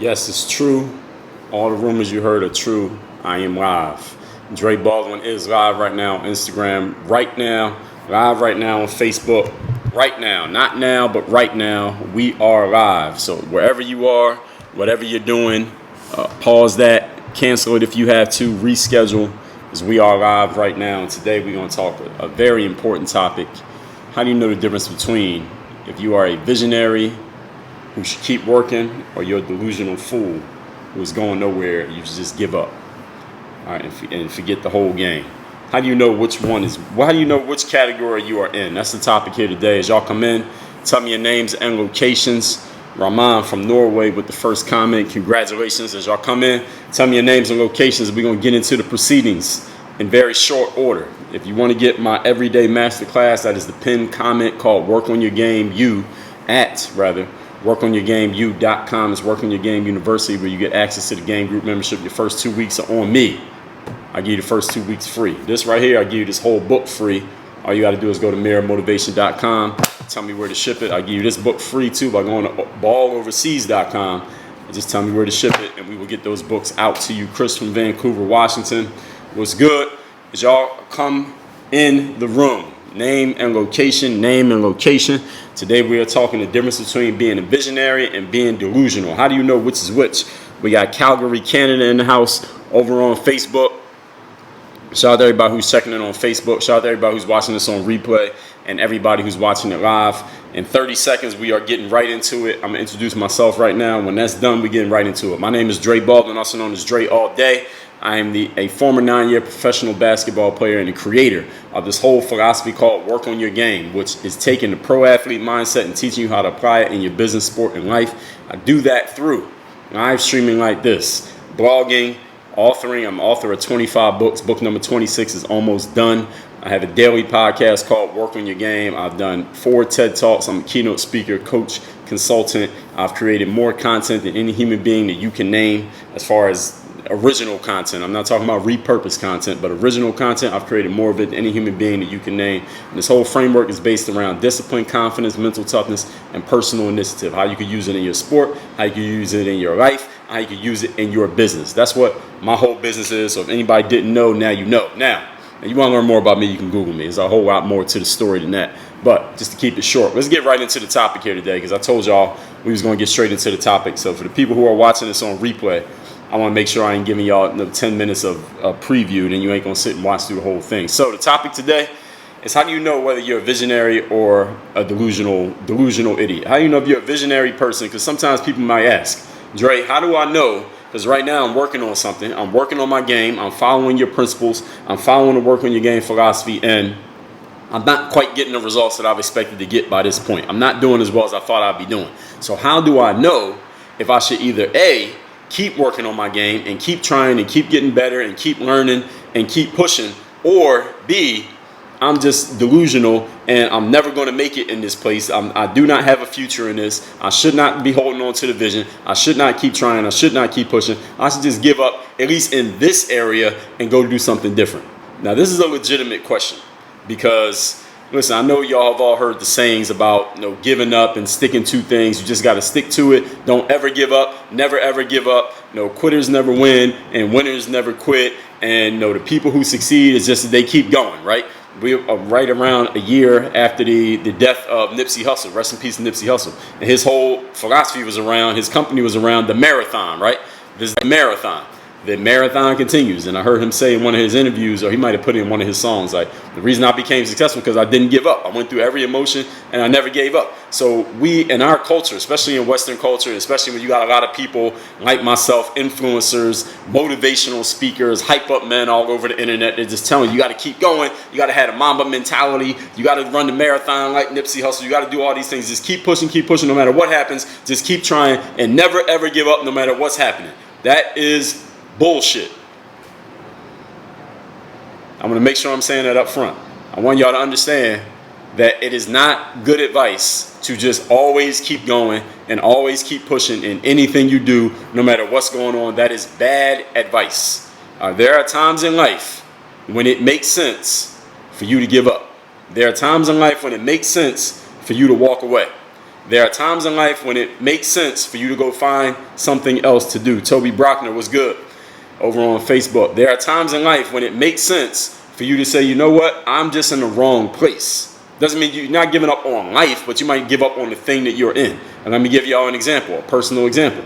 Yes, it's true. All the rumors you heard are true. I am live. Dre Baldwin is live right now on Instagram, right now, live right now on Facebook, right now. Not now, but right now. We are live. So wherever you are, whatever you're doing, pause that, cancel it if you have to, reschedule, because we are live right now. And today we're going to talk a very important topic. How do you know the difference between if you are a visionary who should keep working, or you're a delusional fool who is going nowhere, you should just give up, all right, and forget the whole game? How do you know which one is? How do you know which category you are in? That's the topic here today. As y'all come in, tell me your names and locations. Rahman from Norway with the first comment. Congratulations. As y'all come in, tell me your names and locations. We're going to get into the proceedings in very short order. If you want to get my everyday masterclass, that is the pinned comment called Work on Your Game workonyourgameu.com. It's Work on Your Game University, where you get access to the game group membership. Your first 2 weeks are on me. I give you the first 2 weeks free. This right here, I give you this whole book free. All you got to do is go to mirrormotivation.com. Tell me where to ship it. I give you this book free too by going to balloverseas.com. And just tell me where to ship it, and we will get those books out to you. Chris from Vancouver, Washington. What's good is y'all come in the room. Name and location, name and location. Today we are talking the difference between being a visionary and being delusional. How do you know which is which? We got Calgary, Canada in the house over on Facebook. Shout out to everybody who's checking in on Facebook. Shout out to everybody who's watching this on replay and everybody who's watching it live. In 30 seconds, we are getting right into it. I'm going to introduce myself right now. When that's done, we're getting right into it. My name is Dre Baldwin, also known as Dre All Day. I am a former 9-year professional basketball player and the creator of this whole philosophy called Work on Your Game, which is taking the pro athlete mindset and teaching you how to apply it in your business, sport, and life. I do that through live streaming like this, blogging, authoring. I'm author of 25 books. Book number 26 is almost done. I have a daily podcast called Work on Your Game. I've done 4 TED Talks. I'm a keynote speaker, coach, consultant. I've created more content than any human being that you can name as far as original content. I'm not talking about repurposed content, but original content. I've created more of it than any human being that you can name. And this whole framework is based around discipline, confidence, mental toughness, and personal initiative. How you can use it in your sport, how you can use it in your life, how you can use it in your business. That's what my whole business is. So if anybody didn't know, now you know. Now, if you want to learn more about me, you can Google me. There's a whole lot more to the story than that. But just to keep it short, let's get right into the topic here today, because I told y'all we was going to get straight into the topic. So for the people who are watching this on replay, I want to make sure I ain't giving y'all 10 minutes of preview, then you ain't going to sit and watch through the whole thing. So the topic today is, how do you know whether you're a visionary or a delusional idiot? How do you know if you're a visionary person? Because sometimes people might ask, Dre, how do I know? Because right now I'm working on something. I'm working on my game. I'm following your principles. I'm following the Work on Your Game philosophy, and I'm not quite getting the results that I've expected to get by this point. I'm not doing as well as I thought I'd be doing. So how do I know if I should either A, keep working on my game and keep trying and keep getting better and keep learning and keep pushing, or B, I'm just delusional and I'm never going to make it in this place. I do not have a future in this. I should not be holding on to the vision. I should not keep trying. I should not keep pushing. I should just give up, at least in this area, and go do something different. Now, this is a legitimate question, because listen, I know y'all have all heard the sayings about, giving up and sticking to things. You just got to stick to it. Don't ever give up. Never, ever give up. Quitters never win, and winners never quit. And the people who succeed is just that they keep going, right? We are right around a year after the death of Nipsey Hussle. Rest in peace, Nipsey Hussle. And his whole philosophy was around, his company was around the marathon, right? This is the marathon. The marathon continues. And I heard him say in one of his interviews, or he might have put it in one of his songs, like, the reason I became successful because I didn't give up. I went through every emotion and I never gave up. So we, in our culture, especially in Western culture, especially when you got a lot of people like myself, influencers, motivational speakers, hype up men all over the internet, they're just telling you, you got to keep going. You got to have a Mamba mentality. You got to run the marathon like Nipsey Hussle. You got to do all these things. Just keep pushing no matter what happens. Just keep trying and never, ever give up no matter what's happening. That is bullshit. I'm going to make sure I'm saying that up front. I want y'all to understand that it is not good advice to just always keep going and always keep pushing in anything you do, no matter what's going on. That is bad advice. There are times in life when it makes sense for you to give up. There are times in life when it makes sense for you to walk away. There are times in life when it makes sense for you to go find something else to do. Toby Brockner was good over on Facebook. There are times in life when it makes sense for you to say, you know what, I'm just in the wrong place. Doesn't mean you're not giving up on life, but you might give up on the thing that you're in. And let me give y'all an example, a personal example.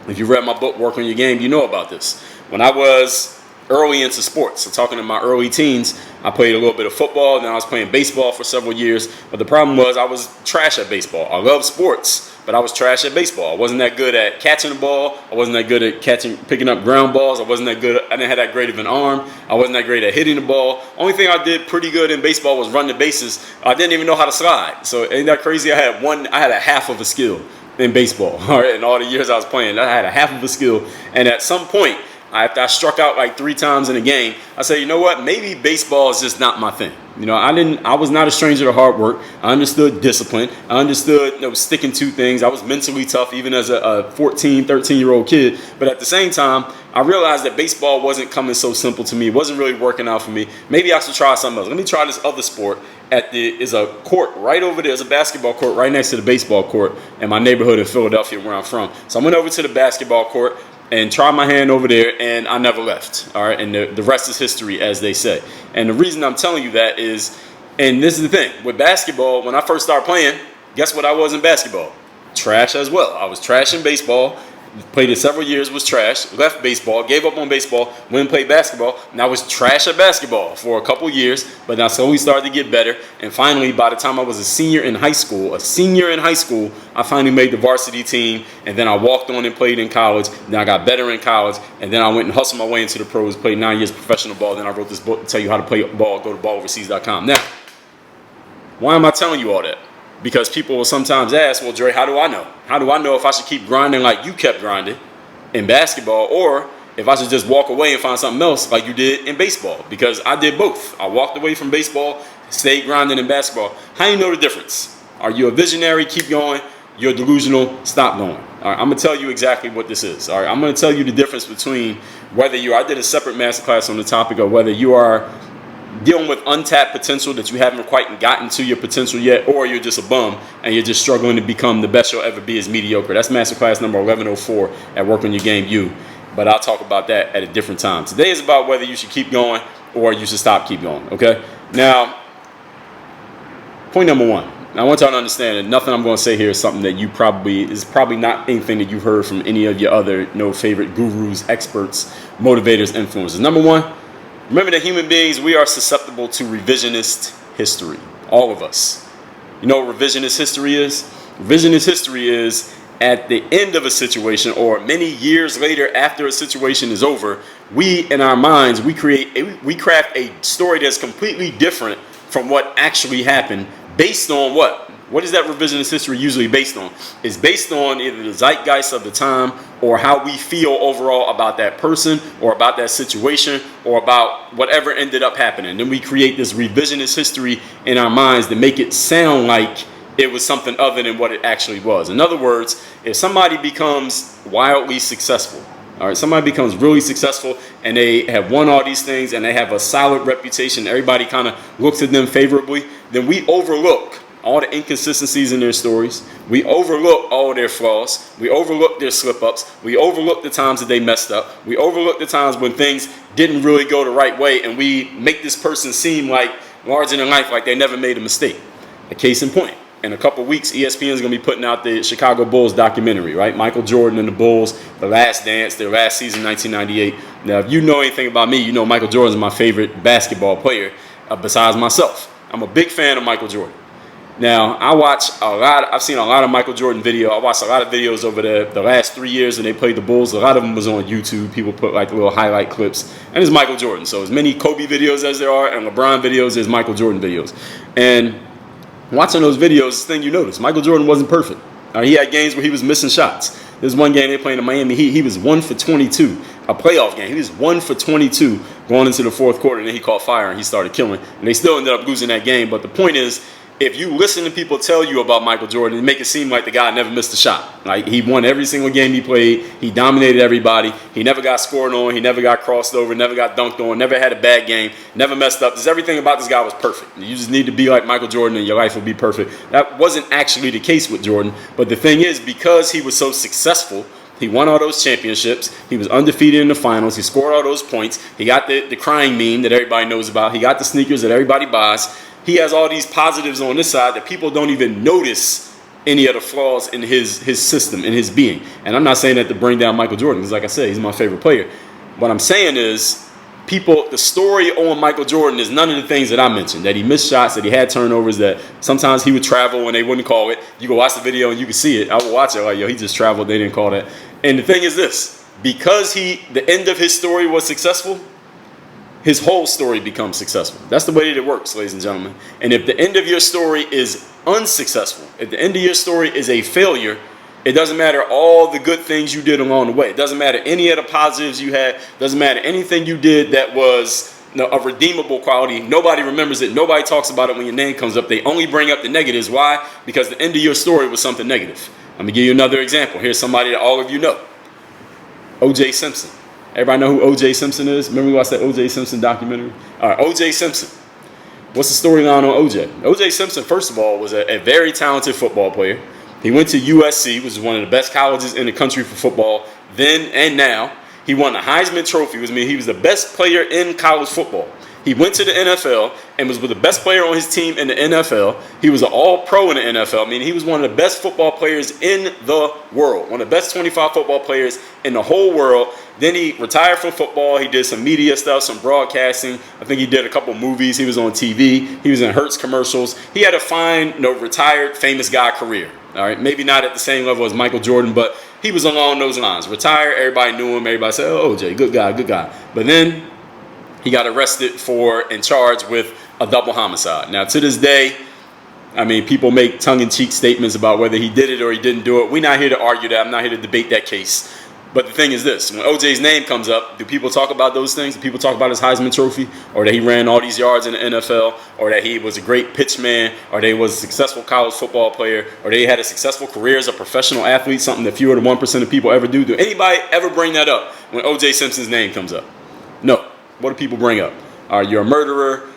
If you read my book, Work on Your Game, you know about this. When I was early into sports, so talking in my early teens, I played a little bit of football, then I was playing baseball for several years. But the problem was I was trash at baseball. I love sports, but I was trash at baseball. I wasn't that good at catching the ball. I wasn't that good at picking up ground balls. I didn't have that great of an arm. I wasn't that great at hitting the ball. Only thing I did pretty good in baseball was run the bases. I didn't even know how to slide. So ain't that crazy? I had a half of a skill in baseball. All right, in all the years I was playing, I had a half of a skill. And at some point, after I struck out like 3 times in a game, I said, you know what? Maybe baseball is just not my thing. You know, I was not a stranger to hard work. I understood discipline. I understood, sticking to things. I was mentally tough even as a 14, 13-year-old kid. But at the same time, I realized that baseball wasn't coming so simple to me. It wasn't really working out for me. Maybe I should try something else. Let me try this other sport. Is a court right over there. There's a basketball court right next to the baseball court in my neighborhood in Philadelphia where I'm from. So I went over to the basketball court and tried my hand over there, and I never left. All right, and the rest is history, as they say. And the reason I'm telling you that is, and this is the thing, with basketball, when I first started playing, guess what I was in basketball? Trash as well. I was trash in baseball. Played it several years, was trash, left baseball, gave up on baseball, went and played basketball, and I was trash at basketball for a couple years, but then I slowly started to get better, and finally, by the time I was a senior in high school, I finally made the varsity team, and then I walked on and played in college, then I got better in college, and then I went and hustled my way into the pros, played 9 years professional ball, then I wrote this book to tell you how to play ball, go to balloverseas.com. Now, why am I telling you all that? Because people will sometimes ask, well, Dre, how do I know? How do I know if I should keep grinding like you kept grinding in basketball, or if I should just walk away and find something else like you did in baseball? Because I did both. I walked away from baseball, stayed grinding in basketball. How do you know the difference? Are you a visionary? Keep going. You're delusional. Stop going. All right, I'm going to tell you exactly what this is. All right, I'm going to tell you the difference between whether I did a separate masterclass on the topic of whether you are dealing with untapped potential that you haven't quite gotten to your potential yet, or you're just a bum and you're just struggling to become the best you'll ever be is mediocre. That's masterclass number 1104 at Work on Your Game U. But I'll talk about that at a different time. Today is about whether you should keep going or you should keep going. Okay. Now, point number 1. I want y'all to understand that nothing I'm going to say here is something that is probably not anything that you've heard from any of your other favorite gurus, experts, motivators, influencers. Number 1. Remember that human beings, we are susceptible to revisionist history. All of us. You know what revisionist history is? Revisionist history is at the end of a situation or many years later after a situation is over, we in our minds, we craft a story that's completely different from what actually happened based on what? What is that revisionist history usually based on? It's based on either the zeitgeist of the time or how we feel overall about that person or about that situation or about whatever ended up happening. Then we create this revisionist history in our minds to make it sound like it was something other than what it actually was. In other words, if somebody becomes wildly successful, all right, somebody becomes really successful and they have won all these things and they have a solid reputation, everybody kind of looks at them favorably, then we overlook all the inconsistencies in their stories. We overlook all their flaws. We overlook their slip-ups. We overlook the times that they messed up. We overlook the times when things didn't really go the right way, and we make this person seem like larger than life, like they never made a mistake. A case in point. In a couple weeks, ESPN is going to be putting out the Chicago Bulls documentary, right? Michael Jordan and the Bulls, The Last Dance, their last season, 1998. Now, if you know anything about me, you know Michael Jordan is my favorite basketball player besides myself. I'm a big fan of Michael Jordan. Now, I've seen a lot of Michael Jordan video. I watched a lot of videos over the last 3 years when they played the Bulls. A lot of them was on YouTube. People put like little highlight clips. And it's Michael Jordan. So as many Kobe videos as there are and LeBron videos, there's Michael Jordan videos. And watching those videos, this thing you notice, Michael Jordan wasn't perfect. He had games where he was missing shots. There's one game they played in Miami Heat. He was 1 for 22, a playoff game. He was 1 for 22 going into the fourth quarter, and then he caught fire and he started killing. And they still ended up losing that game. But the point is, if you listen to people tell you about Michael Jordan, it make it seem like the guy never missed a shot. Like, he won every single game he played. He dominated everybody. He never got scored on. He never got crossed over. Never got dunked on. Never had a bad game. Never messed up. Just everything about this guy was perfect. You just need to be like Michael Jordan and your life will be perfect. That wasn't actually the case with Jordan. But the thing is, because he was so successful, he won all those championships. He was undefeated in the finals. He scored all those points. He got the crying meme that everybody knows about. He got the sneakers that everybody buys. He has all these positives on this side that people don't even notice any of the flaws in his system, in his being. And I'm not saying that to bring down Michael Jordan, because like I said, he's my favorite player. What I'm saying is, the story on Michael Jordan is none of the things that I mentioned, that he missed shots, that he had turnovers, that sometimes he would travel when they wouldn't call it. You go watch the video and you can see it. I would watch it like, yo, he just traveled, they didn't call that. And the thing is this, because the end of his story was successful, his whole story becomes successful. That's the way that it works, ladies and gentlemen. And if the end of your story is unsuccessful, if the end of your story is a failure, it doesn't matter all the good things you did along the way. It doesn't matter any of the positives you had. It doesn't matter anything you did that was a redeemable quality. Nobody remembers it. Nobody talks about it when your name comes up. They only bring up the negatives. Why? Because the end of your story was something negative. Let me give you another example. Here's somebody that all of you know. O.J. Simpson. Everybody know who O.J. Simpson is? Remember we watched that O.J. Simpson documentary? All right, O.J. Simpson. What's the storyline on O.J.? O.J. Simpson, first of all, was a very talented football player. He went to USC, which is one of the best colleges in the country for football then and now. He won the Heisman Trophy, which means he was the best player in college football. He went to the NFL and was with the best player on his team in the NFL. He was an all-pro in the NFL. I mean, he was one of the best football players in the world, one of the best 25 football players in the whole world. Then he retired from football. He did some media stuff, some broadcasting. I think he did a couple movies. He was on TV. He was in Hertz commercials. He had a fine, retired, famous guy career. All right, maybe not at the same level as Michael Jordan, but he was along those lines. Retired, everybody knew him. Everybody said, oh, OJ, good guy, good guy. But then he got arrested and charged with a double homicide. Now, to this day, I mean, people make tongue-in-cheek statements about whether he did it or he didn't do it. We're not here to argue that. I'm not here to debate that case. But the thing is this, when OJ's name comes up, do people talk about those things? Do people talk about his Heisman Trophy, or that he ran all these yards in the NFL, or that he was a great pitch man, or that he was a successful college football player, or that he had a successful career as a professional athlete, something that fewer than 1% of people ever do? Do anybody ever bring that up when OJ Simpson's name comes up? No. What do people bring up? You're a murderer.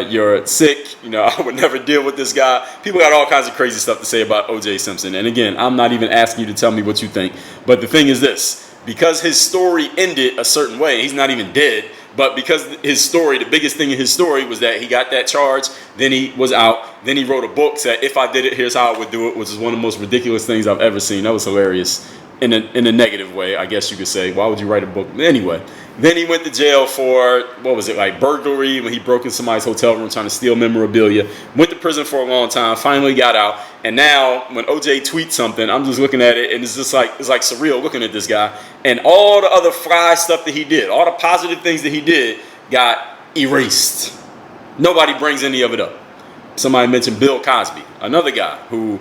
You're sick. I would never deal with this guy. People got all kinds of crazy stuff to say about O.J. Simpson. And again, I'm not even asking you to tell me what you think. But the thing is this. Because his story ended a certain way, he's not even dead. But because his story, the biggest thing in his story was that he got that charge, then he was out, then he wrote a book, said, if I did it, here's how I would do it, which is one of the most ridiculous things I've ever seen. That was hilarious in a negative way, I guess you could say. Why would you write a book? Anyway. Then he went to jail for, burglary, when he broke in somebody's hotel room trying to steal memorabilia. Went to prison for a long time, finally got out. And now, when OJ tweets something, I'm just looking at it, and it's like surreal looking at this guy. And all the other fly stuff that he did, all the positive things that he did, got erased. Nobody brings any of it up. Somebody mentioned Bill Cosby, another guy who,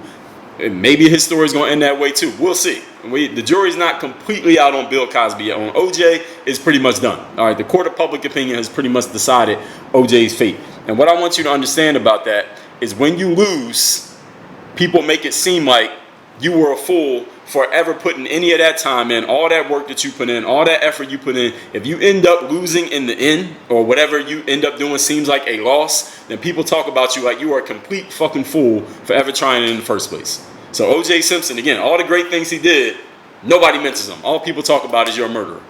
maybe his story is going to end that way too. We'll see. The jury's not completely out on Bill Cosby yet. On OJ, it's pretty much done. All right, the court of public opinion has pretty much decided OJ's fate. And what I want you to understand about that is when you lose, people make it seem like you were a fool for ever putting any of that time in, all that work that you put in, all that effort you put in. If you end up losing in the end, or whatever you end up doing seems like a loss, then people talk about you like you are a complete fucking fool for ever trying it in the first place. So O.J. Simpson, again, all the great things he did, nobody mentions him. All people talk about is you're a murderer.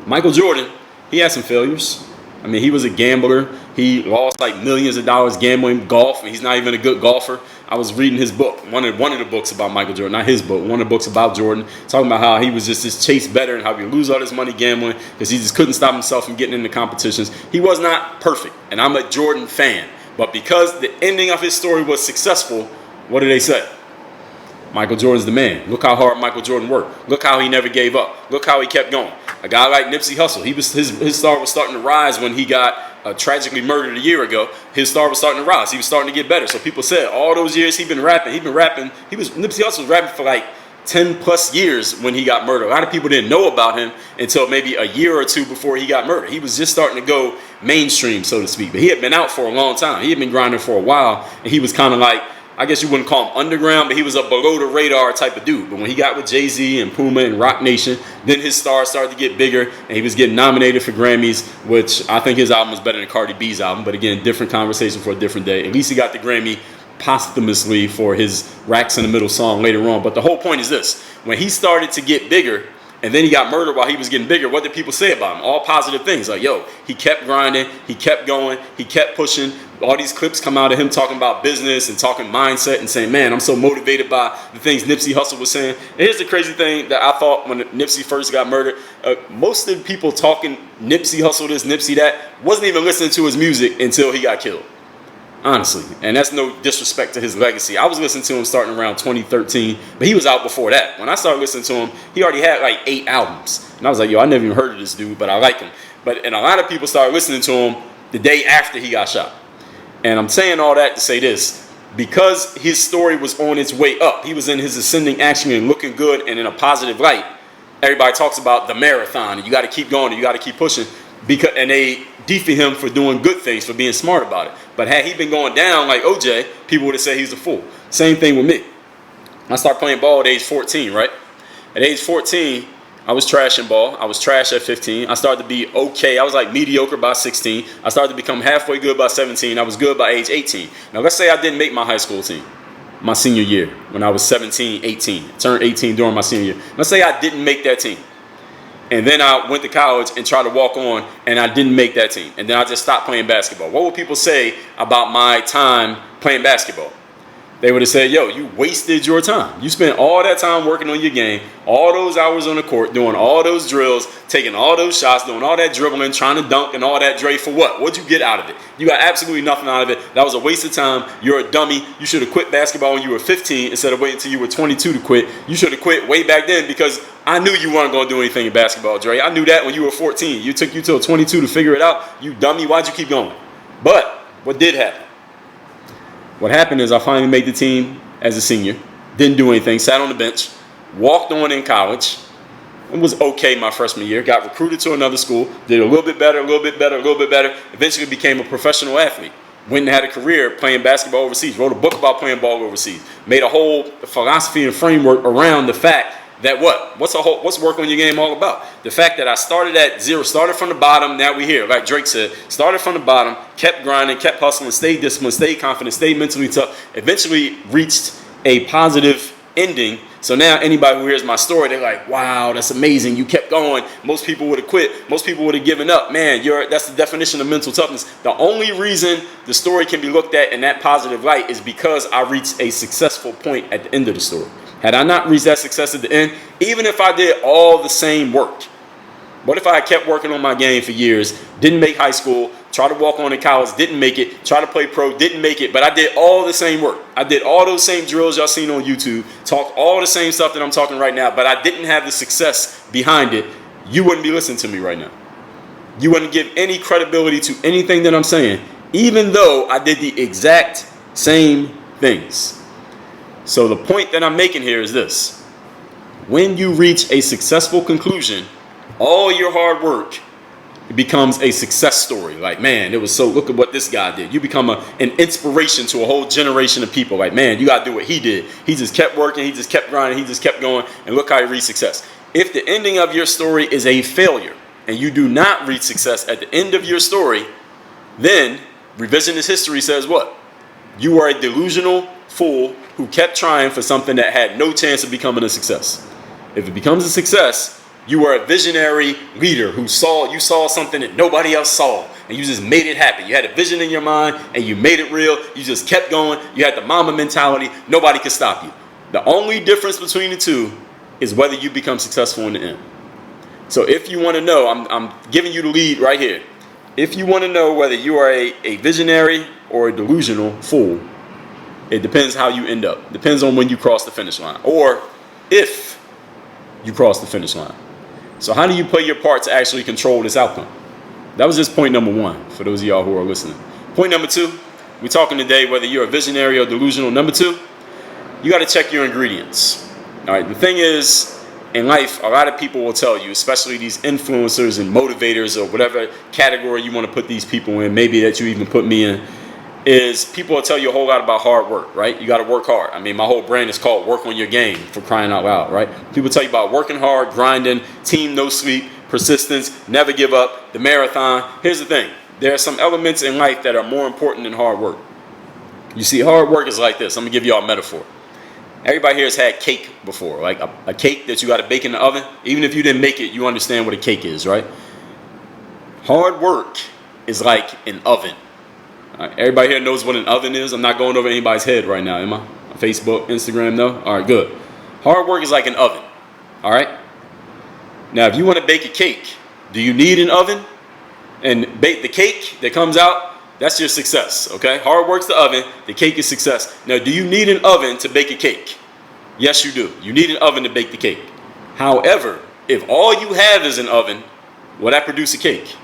Michael Jordan, he had some failures. I mean, he was a gambler. He lost like millions of dollars gambling golf, and he's not even a good golfer. I was reading his book, one of the books about Michael Jordan, not his book, one of the books about Jordan, talking about how he was just this chase better and how he would lose all his money gambling because he just couldn't stop himself from getting into competitions. He was not perfect, and I'm a Jordan fan. But because the ending of his story was successful, what do they say? Michael Jordan's the man. Look how hard Michael Jordan worked. Look how he never gave up. Look how he kept going. A guy like Nipsey Hussle, his star was starting to rise when he got tragically murdered a year ago. His star was starting to rise. He was starting to get better. So people said all those years he's been rapping. Nipsey Hussle was rapping for like 10 plus years when he got murdered. A lot of people didn't know about him until maybe a year or two before he got murdered. He was just starting to go mainstream, so to speak. But he had been out for a long time. He had been grinding for a while, and he was kind of like, I guess you wouldn't call him underground, but he was a below the radar type of dude. But when he got with Jay-Z and Puma and Roc Nation, then his stars started to get bigger, and he was getting nominated for Grammys, which I think his album was better than Cardi B's album. But again, different conversation for a different day. At least he got the Grammy posthumously for his Racks in the Middle song later on. But the whole point is this: when he started to get bigger, and then he got murdered while he was getting bigger, what did people say about him? All positive things. Like, yo, he kept grinding, he kept going, he kept pushing. All these clips come out of him talking about business and talking mindset and saying, man, I'm so motivated by the things Nipsey Hussle was saying. And here's the crazy thing that I thought when Nipsey first got murdered. Most of the people talking Nipsey Hussle this, Nipsey that, wasn't even listening to his music until he got killed. Honestly. And that's no disrespect to his legacy. I was listening to him starting around 2013, but he was out before that. When I started listening to him, he already had like 8 albums. And I was like, yo, I never even heard of this dude, but I like him. And a lot of people started listening to him the day after he got shot. And I'm saying all that to say this: because his story was on its way up, he was in his ascending action and looking good and in a positive light. Everybody talks about the marathon, and you got to keep going, and you got to keep pushing. And they defy him for doing good things, for being smart about it. But had he been going down like OJ, people would have said he's a fool. Same thing with me. I started playing ball at age 14, right? At age 14, I was trash in ball. I was trash at 15. I started to be okay. I was like mediocre by 16. I started to become halfway good by 17. I was good by age 18. Now, let's say I didn't make my high school team my senior year when I was 17, 18. I turned 18 during my senior year. Let's say I didn't make that team. And then I went to college and tried to walk on, and I didn't make that team. And then I just stopped playing basketball. What would people say about my time playing basketball? They would have said, yo, you wasted your time. You spent all that time working on your game, all those hours on the court, doing all those drills, taking all those shots, doing all that dribbling, trying to dunk and all that, Dre, for what? What'd you get out of it? You got absolutely nothing out of it. That was a waste of time. You're a dummy. You should have quit basketball when you were 15 instead of waiting until you were 22 to quit. You should have quit way back then because I knew you weren't going to do anything in basketball, Dre. I knew that when you were 14. You took you till 22 to figure it out. You dummy. Why'd you keep going? But what did happen? What happened is I finally made the team as a senior, didn't do anything, sat on the bench, walked on in college, and was okay my freshman year, got recruited to another school, did a little bit better, eventually became a professional athlete, went and had a career playing basketball overseas, wrote a book about playing ball overseas, made a whole philosophy and framework around the fact that what's work on your game all about? The fact that I started at zero, started from the bottom, now we're here. Like Drake said, started from the bottom, kept grinding, kept hustling, stayed disciplined, stayed confident, stayed mentally tough, eventually reached a positive ending. So now anybody who hears my story, they're like, wow, that's amazing. You kept going. Most people would have quit. Most people would have given up. Man, that's the definition of mental toughness. The only reason the story can be looked at in that positive light is because I reached a successful point at the end of the story. Had I not reached that success at the end, even if I did all the same work, what if I had kept working on my game for years, didn't make high school, tried to walk on in college, didn't make it, tried to play pro, didn't make it, but I did all the same work. I did all those same drills y'all seen on YouTube, talked all the same stuff that I'm talking right now, but I didn't have the success behind it. You wouldn't be listening to me right now. You wouldn't give any credibility to anything that I'm saying, even though I did the exact same things. So the point that I'm making here is this: when you reach a successful conclusion, all your hard work becomes a success story. Like, man, look at what this guy did. You become an inspiration to a whole generation of people. Like, man, you got to do what he did. He just kept working. He just kept grinding. He just kept going. And look how he reached success. If the ending of your story is a failure and you do not reach success at the end of your story, then revisionist history says what? You are a delusional fool who kept trying for something that had no chance of becoming a success. If it becomes a success, you are a visionary leader you saw something that nobody else saw, and you just made it happen. You had a vision in your mind, and you made it real. You just kept going. You had the mama mentality. Nobody could stop you. The only difference between the two is whether you become successful in the end. So if you want to know, I'm giving you the lead right here. If you want to know whether you are a visionary or a delusional fool, it depends how you end up. Depends on when you cross the finish line, or if you cross the finish line. So how do you play your part to actually control this outcome? That was just point number one for those of y'all who are listening. Point number two, we're talking today whether you're a visionary or delusional. Number two, you got to check your ingredients. All right. The thing is, in life, a lot of people will tell you, especially these influencers and motivators or whatever category you want to put these people in, maybe that you even put me in, is people will tell you a whole lot about hard work, right? You got to work hard. I mean, my whole brand is called Work on Your Game, for crying out loud, right? People tell you about working hard, grinding, team no sleep, persistence, never give up, the marathon. Here's the thing. There are some elements in life that are more important than hard work. You see, hard work is like this. I'm going to give you all a metaphor. Everybody here has had cake before, like a cake that you got to bake in the oven. Even if you didn't make it, you understand what a cake is, right? Hard work is like an oven. All right, everybody here knows what an oven is. I'm not going over anybody's head right now, am I? Facebook, Instagram, no? All right, good. Hard work is like an oven, all right? Now, if you want to bake a cake, do you need an oven? And bake the cake that comes out, that's your success, okay? Hard work's the oven, the cake is success. Now, do you need an oven to bake a cake? Yes, you do. You need an oven to bake the cake. However, if all you have is an oven, will that produce a cake?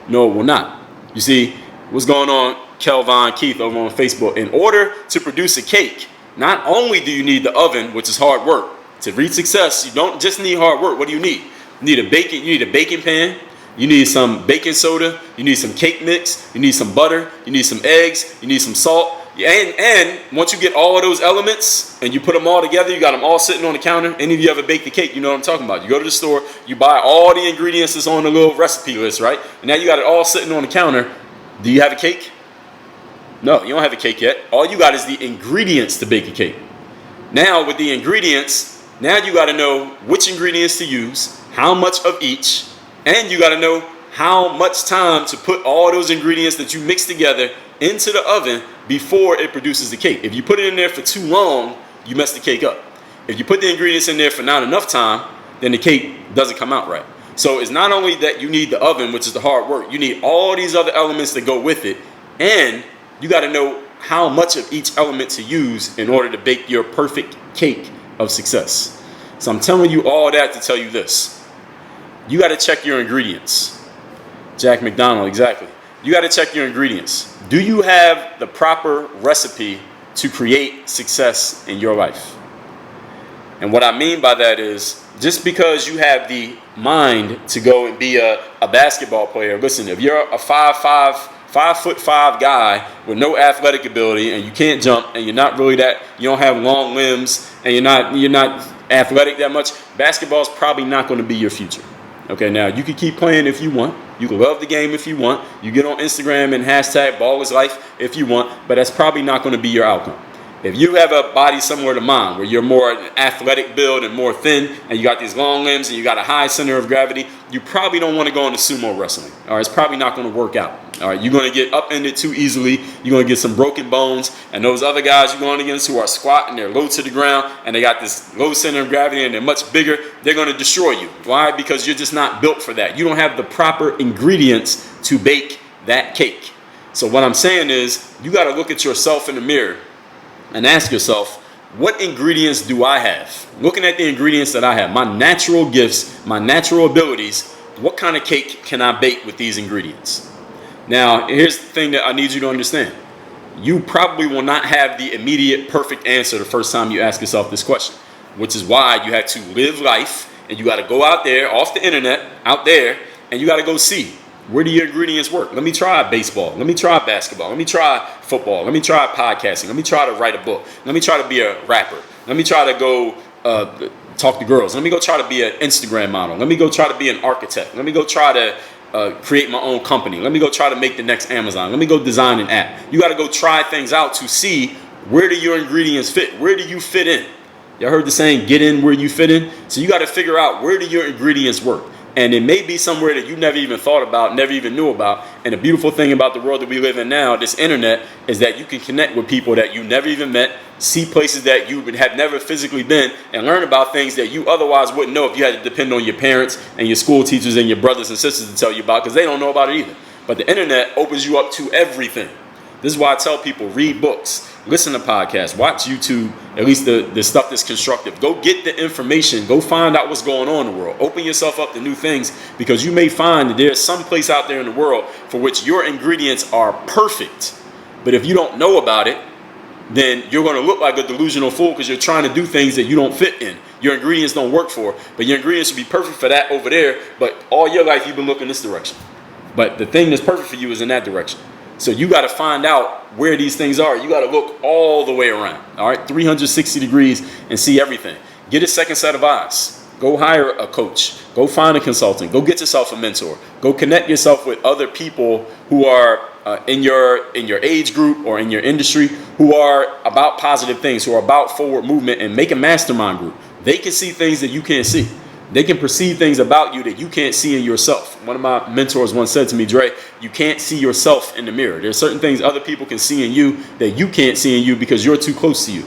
No, it will not. You see, what's going on, Kelvin Keith over on Facebook? In order to produce a cake, not only do you need the oven, which is hard work. To reach success, you don't just need hard work. What do you need? You need a baking pan. You need some baking soda, you need some cake mix, you need some butter, you need some eggs, you need some salt. And once you get all of those elements and you put them all together, you got them all sitting on the counter. Any of you ever baked the cake, you know what I'm talking about. You go to the store, you buy all the ingredients that's on the little recipe list, right? And now you got it all sitting on the counter. Do you have a cake? No, you don't have a cake yet. All you got is the ingredients to bake a cake. Now with the ingredients, now you got to know which ingredients to use, how much of each, and you got to know how much time to put all those ingredients that you mix together into the oven before it produces the cake. If you put it in there for too long, you mess the cake up. If you put the ingredients in there for not enough time, then the cake doesn't come out right. So it's not only that you need the oven, which is the hard work, you need all these other elements that go with it, and you got to know how much of each element to use in order to bake your perfect cake of success. So I'm telling you all that to tell you this. You got to check your ingredients. Jack McDonald, exactly. You got to check your ingredients. Do you have the proper recipe to create success in your life? And what I mean by that is, just because you have the mind to go and be a basketball player, listen, if you're a 5'5" guy with no athletic ability and you can't jump and you're not really that, you don't have long limbs and you're not athletic that much, basketball is probably not going to be your future. Okay, now you can keep playing if you want. You can love the game if you want. You get on Instagram and hashtag ball is life if you want, but that's probably not going to be your outcome. If you have a body similar to mine, where you're more athletic build and more thin, and you got these long limbs and you got a high center of gravity, you probably don't want to go into sumo wrestling. All right, it's probably not going to work out. All right, you're going to get upended too easily. You're going to get some broken bones, and those other guys you're going against who are squat and they're low to the ground and they got this low center of gravity and they're much bigger, they're going to destroy you. Why? Because you're just not built for that. You don't have the proper ingredients to bake that cake. So what I'm saying is, you got to look at yourself in the mirror and ask yourself, what ingredients do I have? Looking at the ingredients that I have, my natural gifts, my natural abilities, what kind of cake can I bake with these ingredients? Now, here's the thing that I need you to understand. You probably will not have the immediate perfect answer the first time you ask yourself this question, which is why you have to live life and you got to go out there, off the internet, out there, and you got to go see, where do your ingredients work? Let me try baseball. Let me try basketball. Let me try football. Let me try podcasting. Let me try to write a book. Let me try to be a rapper. Let me try to go talk to girls. Let me go try to be an Instagram model. Let me go try to be an architect. Let me go try to create my own company. Let me go try to make the next Amazon. Let me go design an app. You got to go try things out to see, where do your ingredients fit? Where do you fit in? Y'all heard the saying, get in where you fit in? So you got to figure out, where do your ingredients work? And it may be somewhere that you never even thought about, never even knew about. And the beautiful thing about the world that we live in now, this internet, is that you can connect with people that you never even met, see places that you would have never physically been, and learn about things that you otherwise wouldn't know if you had to depend on your parents and your school teachers and your brothers and sisters to tell you about, because they don't know about it either. But the internet opens you up to everything. This is why I tell people, read books, listen to podcasts, watch YouTube, at least the stuff that's constructive. Go get the information. Go find out what's going on in the world. Open yourself up to new things, because you may find that there's some place out there in the world for which your ingredients are perfect. But if you don't know about it, then you're going to look like a delusional fool because you're trying to do things that you don't fit in. Your ingredients don't work for, but your ingredients should be perfect for that over there. But all your life you've been looking this direction. But the thing that's perfect for you is in that direction. So you got to find out where these things are. You got to look all the way around. All right, 360 degrees and see everything. Get a second set of eyes. Go hire a coach. Go find a consultant. Go get yourself a mentor. Go connect yourself with other people who are in your age group or in your industry who are about positive things, who are about forward movement, and make a mastermind group. They can see things that you can't see. They can perceive things about you that you can't see in yourself. One of my mentors once said to me, Dre, you can't see yourself in the mirror. There's certain things other people can see in you that you can't see in you because you're too close to you.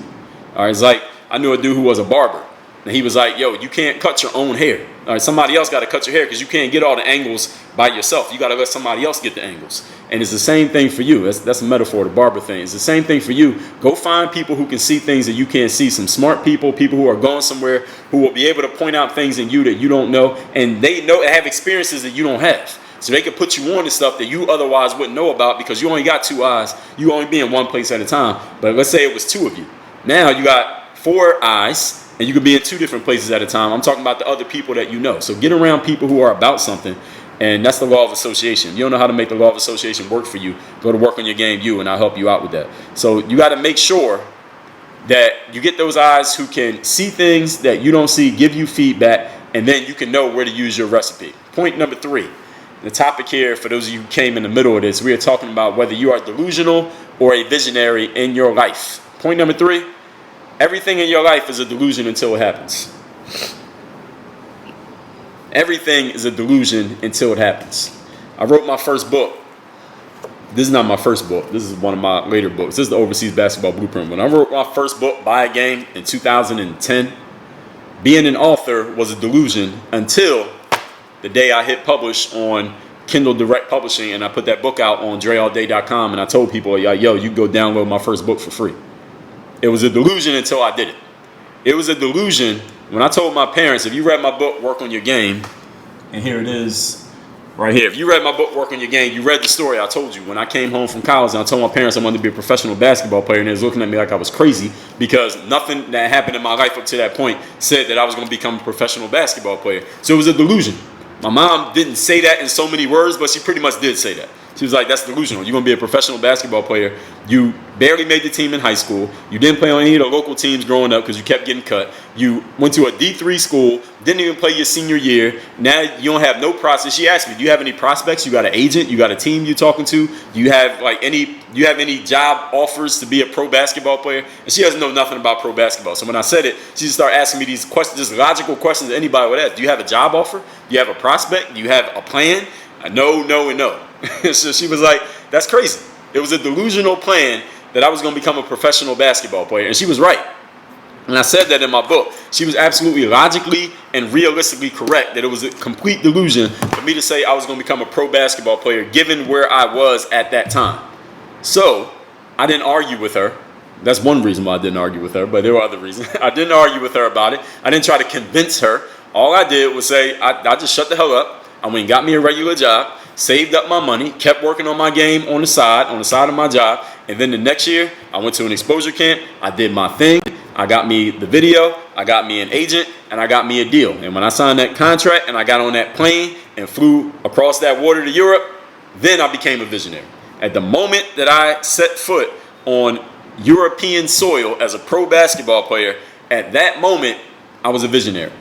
All right, it's like I knew a dude who was a barber. And he was like, yo, you can't cut your own hair. All right, somebody else got to cut your hair because you can't get all the angles by yourself. You got to let somebody else get the angles. And it's the same thing for you. That's a metaphor, the barber thing. It's the same thing for you. Go find people who can see things that you can't see. Some smart people, people who are going somewhere, who will be able to point out things in you that you don't know. And they have experiences that you don't have. So they can put you on to stuff that you otherwise wouldn't know about because you only got two eyes. You only be in one place at a time. But let's say it was two of you. Now you got four eyes. And you could be in two different places at a time. I'm talking about the other people that you know. So get around people who are about something. And that's the law of association. You don't know how to make the law of association work for you. Go to Work on Your Game U, and I'll help you out with that. So you got to make sure that you get those eyes who can see things that you don't see, give you feedback, and then you can know where to use your recipe. Point number 3. The topic here, for those of you who came in the middle of this, we are talking about whether you are delusional or a visionary in your life. Point number 3. Everything in your life is a delusion until it happens. Everything is a delusion until it happens. I wrote my first book. This is not my first book. This is one of my later books. This is the Overseas Basketball Blueprint. When I wrote my first book, Buy a Game, in 2010, being an author was a delusion until the day I hit publish on Kindle Direct Publishing, and I put that book out on dreallday.com, and I told people, yo, you can go download my first book for free. It was a delusion until I did it. It was a delusion when I told my parents, if you read my book, Work on Your Game, and here it is right here. If you read my book, Work on Your Game, you read the story I told you. When I came home from college and I told my parents I wanted to be a professional basketball player, and they was looking at me like I was crazy because nothing that happened in my life up to that point said that I was going to become a professional basketball player. So it was a delusion. My mom didn't say that in so many words, but she pretty much did say that. She was like, that's delusional. You're going to be a professional basketball player. You barely made the team in high school. You didn't play on any of the local teams growing up because you kept getting cut. You went to a D3 school, didn't even play your senior year. Now you don't have no process. She asked me, do you have any prospects? You got an agent? You got a team you're talking to? Do you have any job offers to be a pro basketball player? And she doesn't know nothing about pro basketball. So when I said it, she just started asking me these questions, just logical questions that anybody would ask. Do you have a job offer? Do you have a prospect? Do you have a plan? No, no, and no. So she was like, that's crazy. It was a delusional plan that I was going to become a professional basketball player. And she was right. And I said that in my book. She was absolutely logically and realistically correct that it was a complete delusion for me to say I was going to become a pro basketball player given where I was at that time. So I didn't argue with her. That's one reason why I didn't argue with her, but there were other reasons. I didn't argue with her about it. I didn't try to convince her. All I did was say, I just shut the hell up. I went and got me a regular job, saved up my money, kept working on my game on the side of my job. And then the next year, I went to an exposure camp. I did my thing. I got me the video. I got me an agent, and I got me a deal. And when I signed that contract and I got on that plane and flew across that water to Europe, then I became a visionary. At the moment that I set foot on European soil as a pro basketball player, at that moment, I was a visionary.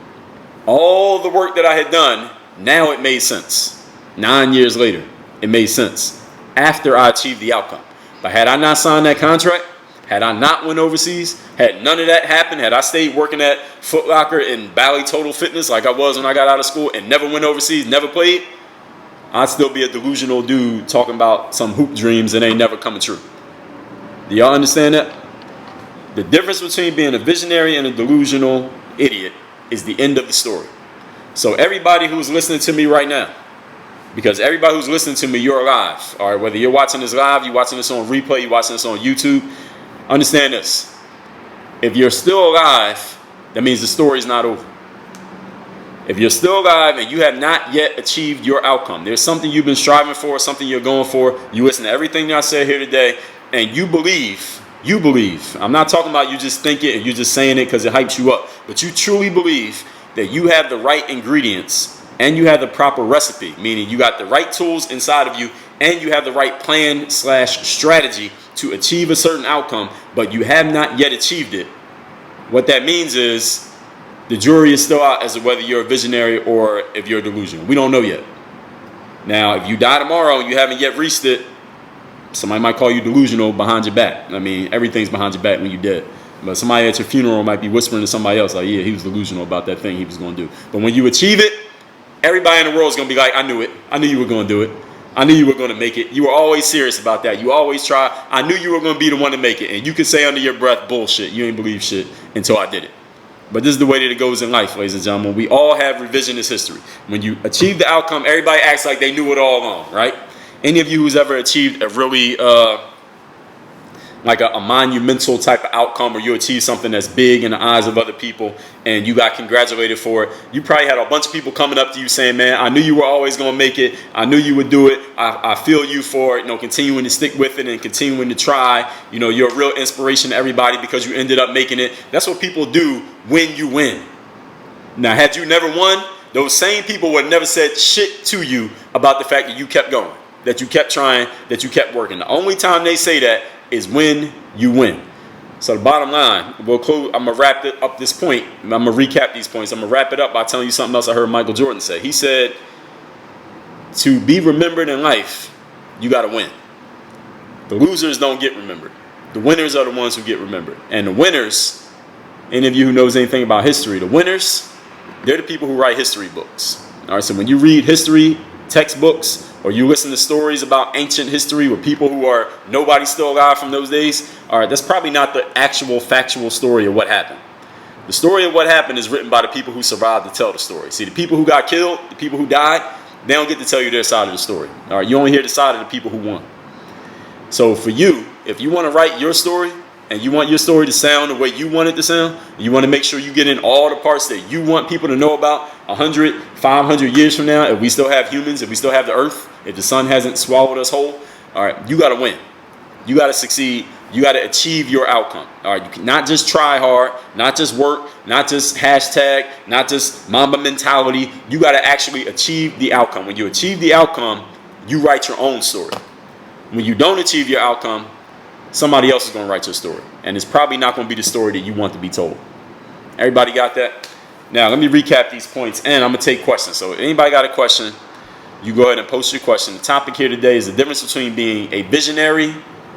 All the work that I had done, now it made sense. 9 years later, it made sense after I achieved the outcome. But had I not signed that contract, had I not went overseas, had none of that happened, had I stayed working at Foot Locker and Bally Total Fitness like I was when I got out of school and never went overseas, never played, I'd still be a delusional dude talking about some hoop dreams that ain't never coming true. Do y'all understand that? The difference between being a visionary and a delusional idiot is the end of the story. So everybody who's listening to me right now, because everybody who's listening to me, you're alive. All right, whether you're watching this live, you're watching this on replay, you're watching this on YouTube, understand this. If you're still alive, that means the story's not over. If you're still alive and you have not yet achieved your outcome, there's something you've been striving for, something you're going for, you listen to everything that I said here today, and you believe You believe. I'm not talking about you just think it and you're just saying it because it hypes you up. But you truly believe that you have the right ingredients and you have the proper recipe, meaning you got the right tools inside of you and you have the right plan / strategy to achieve a certain outcome, but you have not yet achieved it. What that means is the jury is still out as to whether you're a visionary or if you're delusional. We don't know yet. Now, if you die tomorrow and you haven't yet reached it, somebody might call you delusional behind your back. I mean, everything's behind your back when you're dead. But somebody at your funeral might be whispering to somebody else, like, yeah, he was delusional about that thing he was going to do. But when you achieve it, everybody in the world is going to be like, I knew it. I knew you were going to do it. I knew you were going to make it. You were always serious about that. You always try. I knew you were going to be the one to make it. And you could say under your breath, bullshit. You ain't believe shit until I did it. But this is the way that it goes in life, ladies and gentlemen. We all have revisionist history. When you achieve the outcome, everybody acts like they knew it all along, right? Any of you who's ever achieved a really, like a monumental type of outcome, or you achieve something that's big in the eyes of other people and you got congratulated for it, you probably had a bunch of people coming up to you saying, man, I knew you were always going to make it. I knew you would do it. I feel you for it, continuing to stick with it and continuing to try. You're a real inspiration to everybody because you ended up making it. That's what people do when you win. Now, had you never won, those same people would have never said shit to you about the fact that you kept going, that you kept trying, that you kept working. The only time they say that is when you win. So the bottom line, I'm going to wrap it up this point. I'm going to recap these points. I'm going to wrap it up by telling you something else I heard Michael Jordan say. He said, to be remembered in life, you got to win. The losers don't get remembered. The winners are the ones who get remembered. And the winners, any of you who knows anything about history, the winners, they're the people who write history books. All right, so when you read history textbooks, or you listen to stories about ancient history with people who are nobody's still alive from those days, all right, that's probably not the actual factual story of what happened. The story of what happened is written by the people who survived to tell the story. See, the people who got killed, the people who died, they don't get to tell you their side of the story. All right, you only hear the side of the people who won. So for you, if you want to write your story and you want your story to sound the way you want it to sound, you want to make sure you get in all the parts that you want people to know about 100, 500 years from now, if we still have humans, if we still have the earth, if the sun hasn't swallowed us whole, all right, you got to win. You got to succeed. You got to achieve your outcome. All right, you can not just try hard, not just work, not just hashtag, not just Mamba mentality. You got to actually achieve the outcome. When you achieve the outcome, you write your own story. When you don't achieve your outcome, somebody else is going to write your story. And it's probably not going to be the story that you want to be told. Everybody got that? Now, let me recap these points, and I'm going to take questions. So if anybody got a question, you go ahead and post your question. The topic here today is the difference between being a visionary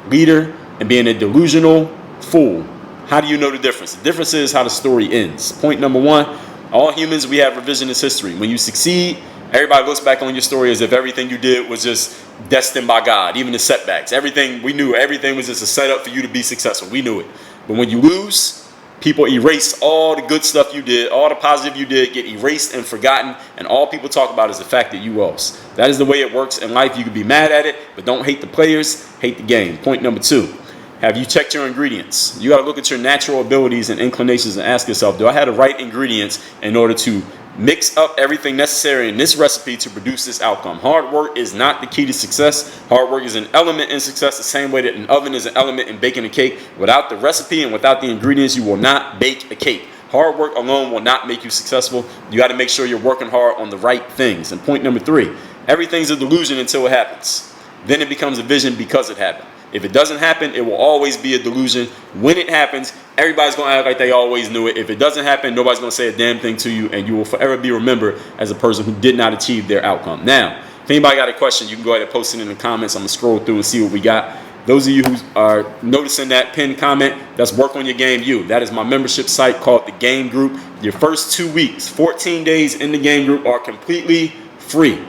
leader and being a delusional fool. How do you know the difference? The difference is how the story ends. Point number one, all humans, we have revisionist history. When you succeed, everybody looks back on your story as if everything you did was just destined by God, even the setbacks. Everything, we knew everything was just a setup for you to be successful. We knew it. But when you lose, people erase all the good stuff you did, all the positive you did get erased and forgotten, and all people talk about is the fact that you lost. That is the way it works in life. You can be mad at it, but don't hate the players, hate the game. Point number two, have you checked your ingredients? You got to look at your natural abilities and inclinations and ask yourself, do I have the right ingredients in order to mix up everything necessary in this recipe to produce this outcome? Hard work is not the key to success. Hard work is an element in success, the same way that an oven is an element in baking a cake. Without the recipe and without the ingredients, you will not bake a cake. Hard work alone will not make you successful. You got to make sure you're working hard on the right things. And point number three, everything's a delusion until it happens. Then it becomes a vision because it happened. If it doesn't happen, it will always be a delusion. When it happens, everybody's going to act like they always knew it. If it doesn't happen, nobody's going to say a damn thing to you, and you will forever be remembered as a person who did not achieve their outcome. Now, if anybody got a question, you can go ahead and post it in the comments. I'm going to scroll through and see what we got. Those of you who are noticing that pinned comment, that's Work on Your Game U. That is my membership site called The Game Group. Your first 2 weeks, 14 days in the Game Group are completely free.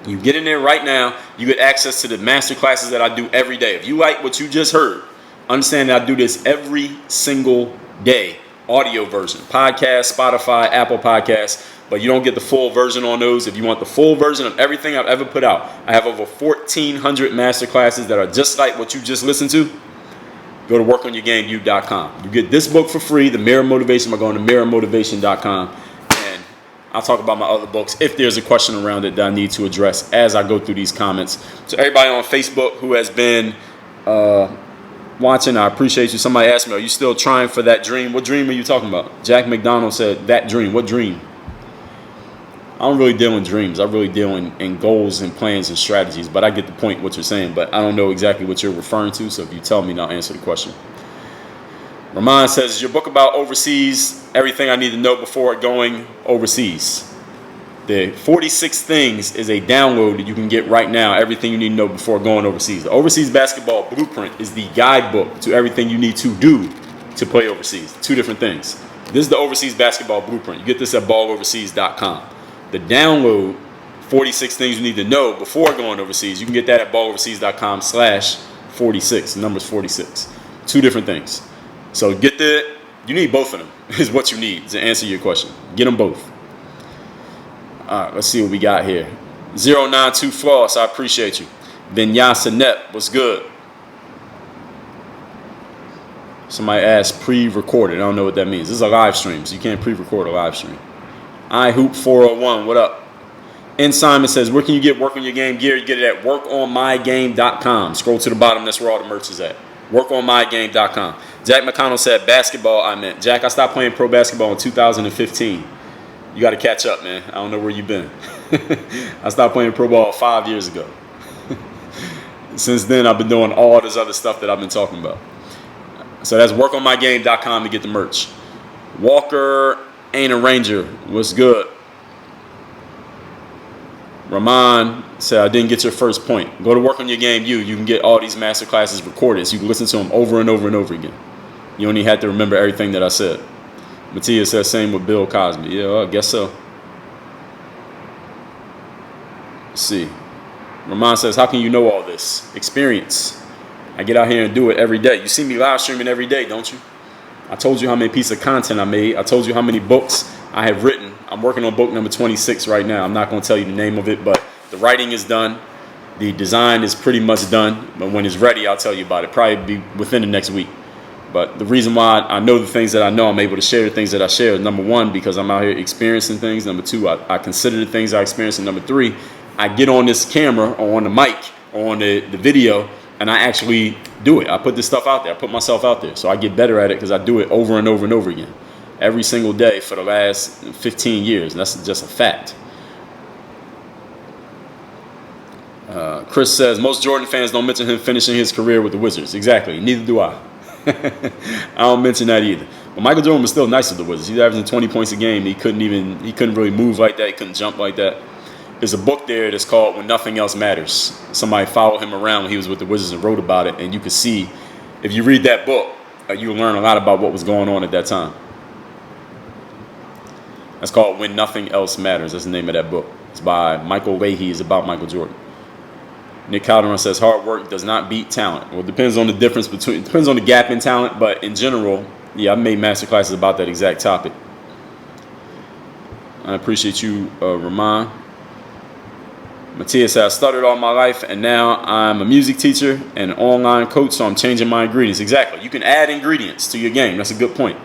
You get in there right now, you get access to the master classes that I do every day. If you like what you just heard, understand that I do this every single day. Audio version, podcast, Spotify, Apple Podcasts, but you don't get the full version on those. If you want the full version of everything I've ever put out, I have over 1,400 master classes that are just like what you just listened to. Go to workonyourgameu.com. You get this book for free, The Mirror Motivation, by going to mirrormotivation.com. I'll talk about my other books if there's a question around it that I need to address as I go through these comments. So everybody on Facebook who has been watching. I appreciate you. Somebody asked me, are you still trying for that dream? What dream are you talking about? Jack McDonald said, that dream. What dream? I don't really deal in dreams. I really deal in goals and plans and strategies. But I get the point what you're saying. But I don't know exactly what you're referring to. So if you tell me, I'll answer the question. Ramon says, is your book about overseas, everything I need to know before going overseas? The 46 Things is a download that you can get right now, everything you need to know before going overseas. The Overseas Basketball Blueprint is the guidebook to everything you need to do to play overseas. Two different things. This is the Overseas Basketball Blueprint. You get this at balloverseas.com. The download, 46 Things you need to know before going overseas, you can get that at balloverseas.com/46. The number's 46. Two different things. So you need both of them, is what you need to answer your question. Get them both. All right, let's see what we got here. 092 Floss, I appreciate you. Vinyasanet, what's good? Somebody asked pre-recorded. I don't know what that means. This is a live stream, so you can't pre-record a live stream. iHoop401, what up? N. Simon says, where can you get Work on Your Game gear? You get it at workonmygame.com. Scroll to the bottom. That's where all the merch is at. Workonmygame.com. Jack McConnell said, basketball, I meant. Jack, I stopped playing pro basketball in 2015. You got to catch up, man. I don't know where you've been. I stopped playing pro ball 5 years ago. Since then, I've been doing all this other stuff that I've been talking about. So that's workonmygame.com to get the merch. Walker Ain't a Ranger. What's good? Rahman said, I didn't get your first point. Go to Work on Your Game You can get all these master classes recorded so you can listen to them over and over and over again. You only have to remember everything that I said. Matthias says, same with Bill Cosby. Yeah, well, I guess so. Let's see. Rahman says, how can you know all this? Experience. I get out here and do it every day. You see me live streaming every day, don't you? I told you how many pieces of content I made. I told you how many books I have written. I'm working on book number 26 right now. I'm not going to tell you the name of it, but the writing is done. The design is pretty much done. But when it's ready, I'll tell you about it. Probably be within the next week. But the reason why I know the things that I know, I'm able to share the things that I share, number one, because I'm out here experiencing things. Number two, I consider the things I experience. And number three, I get on this camera or on the mic or on the video, and I actually do it. I put this stuff out there. I put myself out there. So I get better at it because I do it over and over and over again. Every single day for the last 15 years. And that's just a fact. Chris says, most Jordan fans don't mention him finishing his career with the Wizards. Exactly. Neither do I. I don't mention that either. But Michael Jordan was still nice with the Wizards. He's averaging 20 points a game. He couldn't really move like that. He couldn't jump like that. There's a book there that's called When Nothing Else Matters. Somebody followed him around when he was with the Wizards and wrote about it. And you can see, if you read that book, you'll learn a lot about what was going on at that time. That's called When Nothing Else Matters. That's the name of that book. It's by Michael Leahy. It's about Michael Jordan. Nick Calderon says, hard work does not beat talent. Well, it depends on the depends on the gap in talent. But in general, yeah, I've made master classes about that exact topic. I appreciate you, Rahman. Matthias said, I started all my life, and now I'm a music teacher and an online coach, so I'm changing my ingredients. Exactly. You can add ingredients to your game. That's a good point.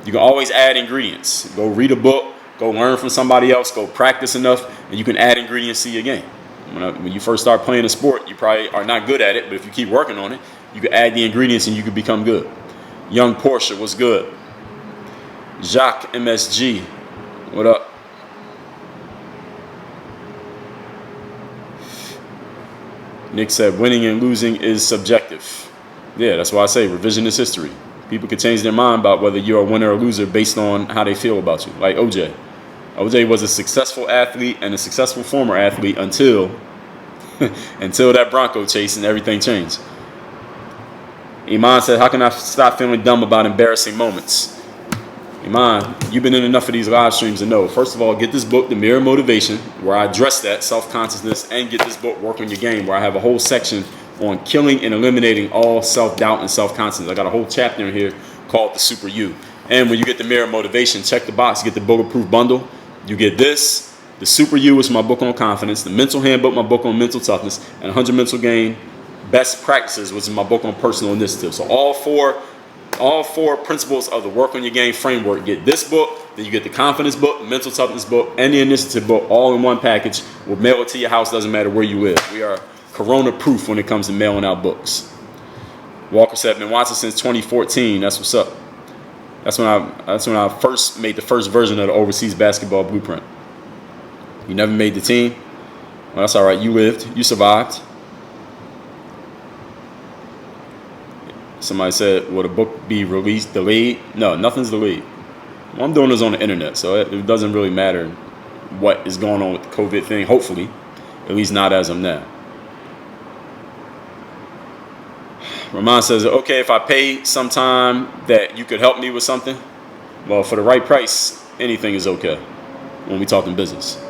You can always add ingredients. Go read a book. Go learn from somebody else. Go practice enough, and you can add ingredients to your game. When you first start playing a sport, you probably are not good at it, but if you keep working on it, you can add the ingredients and you can become good. Young Portia, what's good? Jacques MSG, what up? Nick said, winning and losing is subjective. Yeah, that's why I say revisionist history. People can change their mind about whether you're a winner or loser based on how they feel about you. Like OJ. OJ was a successful athlete and a successful former athlete until that Bronco chase and everything changed. Iman said, how can I stop feeling dumb about embarrassing moments? Iman, you've been in enough of these live streams to know. First of all, get this book, The Mirror Motivation, where I address that self-consciousness, and get this book, Work on Your Game, where I have a whole section on killing and eliminating all self-doubt and self-consciousness. I got a whole chapter in here called The Super You. And when you get The Mirror Motivation, check the box, get the Bulletproof Bundle. You get this, The Super You, which is my book on confidence, the Mental Handbook, my book on mental toughness, and 100 Mental Game Best Practices, which is my book on personal initiative. So all four principles of the Work on Your Game framework. Get this book, then you get the confidence book, the mental toughness book, and the initiative book all in one package. We'll mail it to your house, doesn't matter where you live. We are corona proof when it comes to mailing out books. Walker said, been watching since 2014. That's what's up. That's when I first made the first version of the Overseas Basketball Blueprint. You never made the team? Well, that's all right. You lived. You survived. Somebody said, will the book be released, delayed? No, nothing's delayed. Well, I'm doing this on the internet, so it doesn't really matter what is going on with the COVID thing, hopefully. At least not as of now. Ramon says, okay, if I pay sometime that you could help me with something? Well, for the right price, anything is okay when we talking business.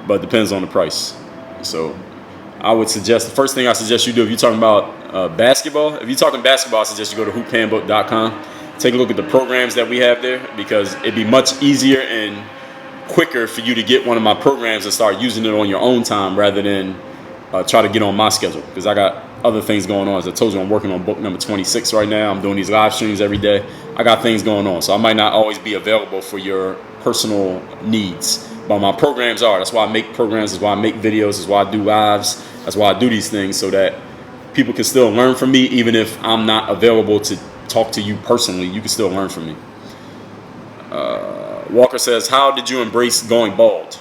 But it depends on the price. So I would suggest, the first thing I suggest you do, if you're talking about basketball, if you're talking basketball, I suggest you go to hoophandbook.com. Take a look at the programs that we have there, because it'd be much easier and quicker for you to get one of my programs and start using it on your own time rather than try to get on my schedule, because I got other things going on. As I told you, I'm working on book number 26 right now. I'm doing these live streams every day. I got things going on, so I might not always be available for your personal needs. But my programs are. That's why I make programs. That's why I make videos. That's why I do lives. That's why I do these things, so that people can still learn from me, even if I'm not available to talk to you personally. You can still learn from me. Walker says, how did you embrace going bald?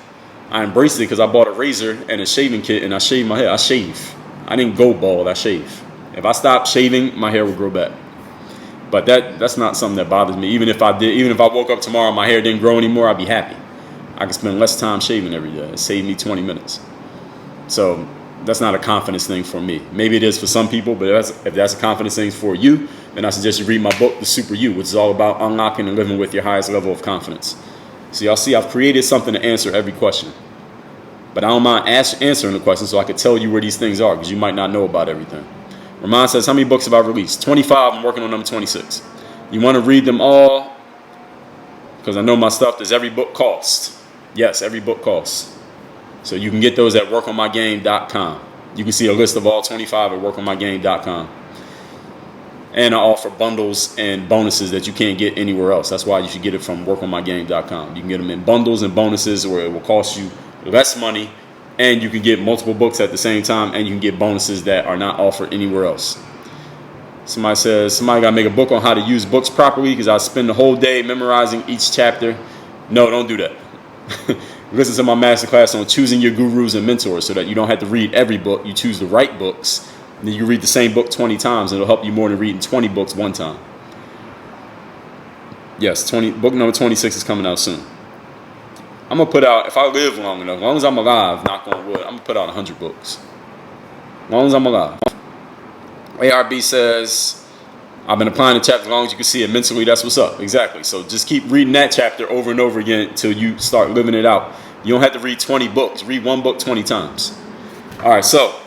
I embraced it because I bought a razor and a shaving kit, and I shaved my hair. I shave. I didn't go bald. I shave. If I stopped shaving, my hair would grow back. But that's not something that bothers me. Even if I woke up tomorrow and my hair didn't grow anymore, I'd be happy. I could spend less time shaving every day. It saved me 20 minutes. So that's not a confidence thing for me. Maybe it is for some people, but if that's a confidence thing for you, then I suggest you read my book, The Super You, which is all about unlocking and living with your highest level of confidence. So y'all see, I've created something to answer every question. But I don't mind answering the question so I could tell you where these things are, because you might not know about everything. Ramon says, how many books have I released? 25. I'm working on number 26. You want to read them all? Because I know my stuff. Does every book cost? Yes, every book costs. So you can get those at workonmygame.com. You can see a list of all 25 at workonmygame.com. And I offer bundles and bonuses that you can't get anywhere else. That's why you should get it from workonmygame.com. You can get them in bundles and bonuses where it will cost you less money, and you can get multiple books at the same time, and you can get bonuses that are not offered anywhere else. Somebody says, somebody got to make a book on how to use books properly, because I spend the whole day memorizing each chapter. No, don't do that. Listen to my masterclass on choosing your gurus and mentors, so that you don't have to read every book. You choose the right books, and then you read the same book 20 times, and it'll help you more than reading 20 books one time. Yes, book number 26 is coming out soon. I'm going to put out, if I live long enough, as long as I'm alive, knock on wood, I'm going to put out 100 books. As long as I'm alive. ARB says, I've been applying the chapter as long as you can see it mentally. That's what's up. Exactly. So just keep reading that chapter over and over again until you start living it out. You don't have to read 20 books. Read one book 20 times. All right, so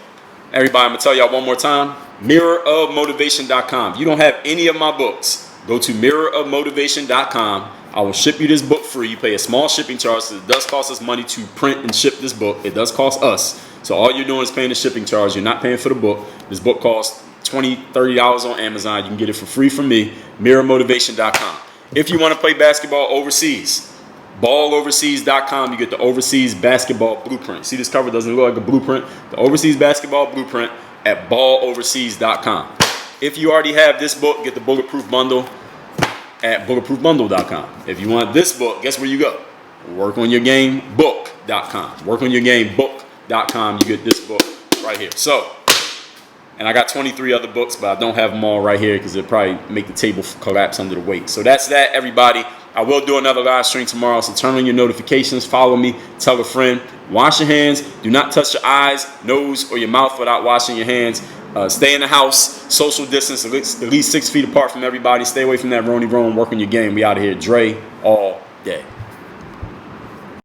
everybody, I'm going to tell y'all one more time. Mirrorofmotivation.com. If you don't have any of my books, go to mirrorofmotivation.com. I will ship you this book free. You pay a small shipping charge, so it does cost us money to print and ship this book. It does cost us. So all you're doing is paying the shipping charge. You're not paying for the book. This book costs $20, $30 on Amazon. You can get it for free from me, mirrormotivation.com. If you want to play basketball overseas, balloverseas.com. You get the Overseas Basketball Blueprint. See, this cover doesn't look like a blueprint. The Overseas Basketball Blueprint at balloverseas.com. If you already have this book, get the Bulletproof Bundle at bulletproofbundle.com. If you want this book, guess where you go? Workonyourgamebook.com. Workonyourgamebook.com. You get this book right here. So, and I got 23 other books, but I don't have them all right here because it'll probably make the table collapse under the weight. So that's that, everybody. I will do another live stream tomorrow, so turn on your notifications, follow me, tell a friend. Wash your hands. Do not touch your eyes, nose, or your mouth without washing your hands. Stay in the house, social distance, at least 6 feet apart from everybody. Stay away from that Roni Rome, work on your game. We out of here, Dre, all day.